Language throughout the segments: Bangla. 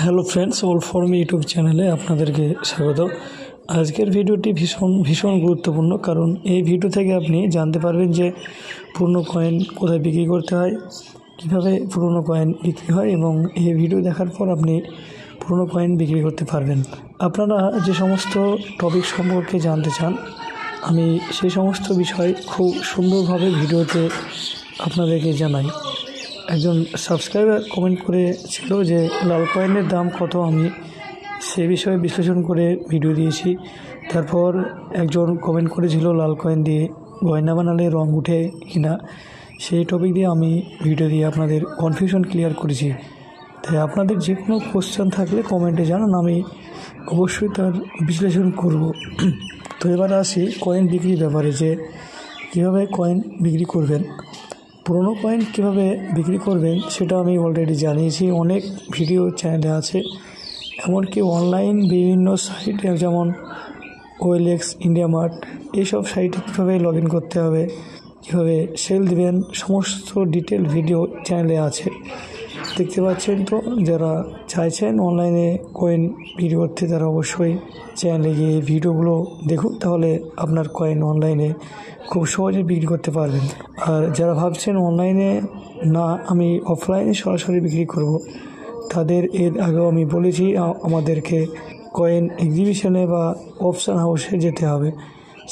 Hello friends, all for me YouTube চ্যানেলে আপনাদেরকে স্বাগত। আজকের ভিডিওটি ভীষণ গুরুত্বপূর্ণ, কারণ এই ভিডিও থেকে আপনি জানতে পারবেন যে পুরনো কয়েন কোথায় বিক্রি করতে হয়, কীভাবে পুরনো কয়েন বিক্রি হয়, এবং এই ভিডিও দেখার পর আপনি পুরনো কয়েন বিক্রি করতে পারবেন। আপনারা যে সমস্ত টপিক সম্পর্কে জানতে চান, আমি সেই সমস্ত বিষয় খুব সুন্দরভাবে ভিডিওতে আপনাদেরকে জানাই। একজন সাবস্ক্রাইবার কমেন্ট করেছিল যে লাল কয়েনের দাম কত, আমি সে বিষয়ে বিশ্লেষণ করে ভিডিও দিয়েছি। তারপর একজন কমেন্ট করেছিল লাল কয়েন দিয়ে গয়না বানালে রং উঠে কিনা, সেই টপিক দিয়ে আমি ভিডিও দিয়ে আপনাদের কনফিউশন ক্লিয়ার করেছি। তাই আপনাদের যে কোনো কোশ্চেন থাকলে কমেন্টে জানান, আমি অবশ্যই তার বিশ্লেষণ করব। তো এবার আসি কয়েন বিক্রির ব্যাপারে, যে কীভাবে কয়েন বিক্রি করবেন। পুরনো কয়েন কীভাবে বিক্রি করবেন সেটা আমি অলরেডি জানিয়েছি, অনেক ভিডিও চ্যানেলে আছে। এমনকি অনলাইন বিভিন্ন সাইটে যেমন OLX, ইন্ডিয়া মার্ট, এইসব সাইটে কীভাবে লগ ইন করতে হবে, কীভাবে সেল দেবেন, সমস্ত ডিটেল ভিডিও চ্যানেলে আছে, দেখতে পাচ্ছেন। তো যারা চাইছেন অনলাইনে কয়েন বিক্রি করতে, তারা অবশ্যই চ্যানেলে গিয়ে ভিডিওগুলো দেখুন, তাহলে আপনার কয়েন অনলাইনে খুব সহজে বিক্রি করতে পারবেন। আর যারা ভাবছেন অনলাইনে না, আমি অফলাইনে সরাসরি বিক্রি করব, তাদের এর আগেও আমি বলেছি আমাদেরকে কয়েন এক্সিবিশনে বা অপশন হাউসে যেতে হবে।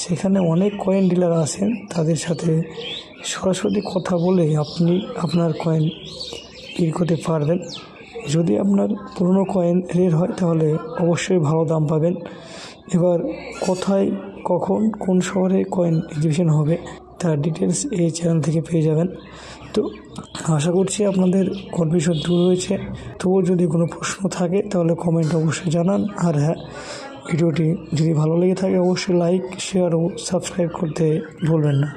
সেখানে অনেক কয়েন ডিলার আসেন, তাদের সাথে সরাসরি কথা বলে আপনি আপনার কয়েন বিক্রি করতে পারবেন। যদি আপনার পুরনো কয়েন রের হয় তাহলে অবশ্যই ভালো দাম পাবেন। এবার কোথায়, কখন, কোন শহরে কয়েন এক্সিবিশন হবে তার ডিটেলস এই চ্যানেল থেকে পেয়ে যাবেন। তো আশা করছি আপনাদের কনফিউশন দূর হয়েছে। তবুও যদি কোনো প্রশ্ন থাকে তাহলে কমেন্ট অবশ্যই জানান। আর হ্যাঁ, ভিডিওটি যদি ভালো লেগে থাকে অবশ্যই লাইক, শেয়ার ও সাবস্ক্রাইব করতে ভুলবেন না।